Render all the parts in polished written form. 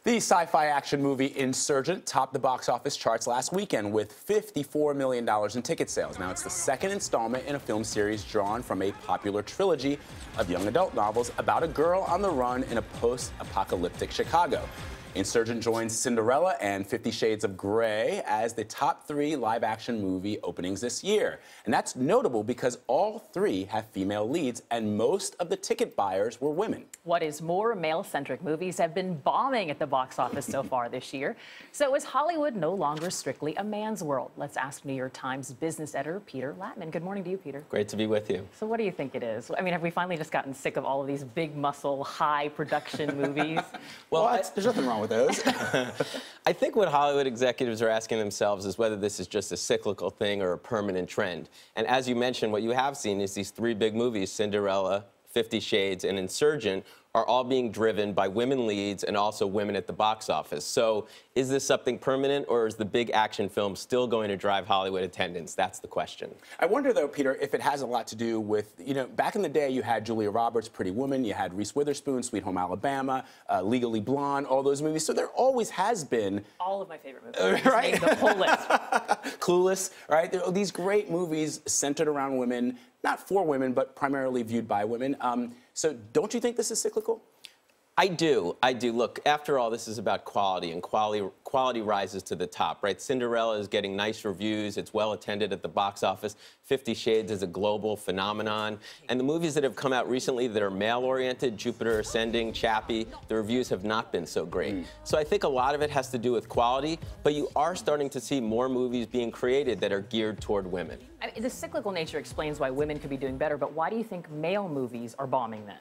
The sci-fi action movie Insurgent topped the box office charts last weekend with $54 million in ticket sales. Now, it's the second installment in a film series drawn from a popular trilogy of young adult novels about a girl on the run in a post-apocalyptic Chicago. Insurgent joins Cinderella and 50 Shades of Grey as the top 3 live-action movie openings this year. And that's notable because all 3 have female leads, and most of the ticket buyers were women. What is more, male-centric movies have been bombing at the box office so far this year. So is Hollywood no longer strictly a man's world? Let's ask New York Times business editor Peter Lattman. Good morning to you, Peter. Great to be with you. So what do you think it is? I mean, have we finally just gotten sick of all of these big muscle, high production movies? Well, there's nothing wrong with those. I think what Hollywood executives are asking themselves is whether this is just a cyclical thing or a permanent trend. And as you mentioned, what you have seen is these 3 big movies, Cinderella, 50 Shades, and Insurgent, are all being driven by women leads and also women at the box office. So is this something permanent, or is the big action film still going to drive Hollywood attendance? That's the question. I wonder, though, Peter, if it has a lot to do with, back in the day, you had Julia Roberts, Pretty Woman, you had Reese Witherspoon, Sweet Home Alabama, Legally Blonde, all those movies. So there always has been... All of my favorite movies. Right? The whole list. Clueless, right? There are these great movies centered around women, not for women, but primarily viewed by women. So don't you think this is cyclical? I do. Look, after all, this is about quality, and quality rises to the top, right? Cinderella is getting nice reviews. It's well attended at the box office. 50 Shades is a global phenomenon. And the movies that have come out recently that are male-oriented, Jupiter Ascending, Chappie, the reviews have not been so great. So I think a lot of it has to do with quality, but you are starting to see more movies being created that are geared toward women. I mean, the cyclical nature explains why women could be doing better, but why do you think male movies are bombing then?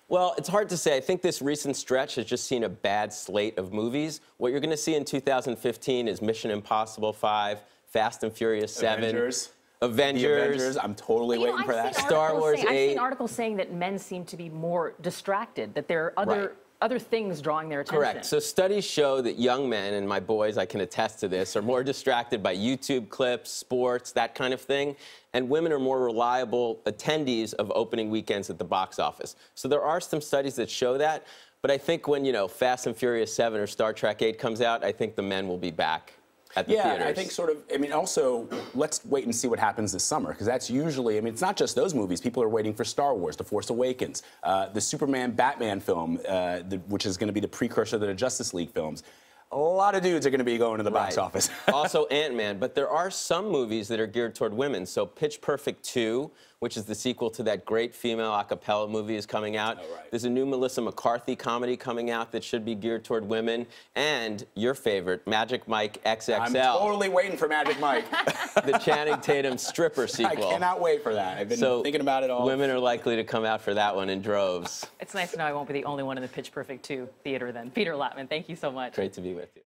Well, it's hard to say. I think this recent stretch has just seen a bad slate of movies. What you're going to see in 2015 is Mission Impossible 5, Fast and Furious 7. Avengers. The Avengers. I'm totally waiting for that. Star Wars 8. I've seen articles saying that men seem to be more distracted, that there are other things drawing their attention. Correct. So studies show that young men, and my boys, I can attest to this, are more distracted by YouTube clips, sports, that kind of thing. And women are more reliable attendees of opening weekends at the box office. So there are some studies that show that. But I think when, Fast and Furious 7 or Star Trek 8 comes out, I think the men will be back at the theaters. I think also, let's wait and see what happens this summer, because that's usually, it's not just those movies. People are waiting for Star Wars, The Force Awakens, the Superman-Batman film, which is going to be the precursor to the Justice League films. A lot of dudes are going to be going to the box office. Also Ant-Man, but there are some movies that are geared toward women. So Pitch Perfect 2, which is the sequel to that great female a cappella movie, is coming out. There's a new Melissa McCarthy comedy coming out that should be geared toward women. And your favorite, Magic Mike XXL. I'm totally waiting for Magic Mike. The Channing Tatum stripper sequel. I cannot wait for that. I've been thinking about it all. Women are likely to come out for that one in droves. It's nice to know I won't be the only one in the Pitch Perfect 2 theater then. Peter Lattman, thank you so much. Great to be with you.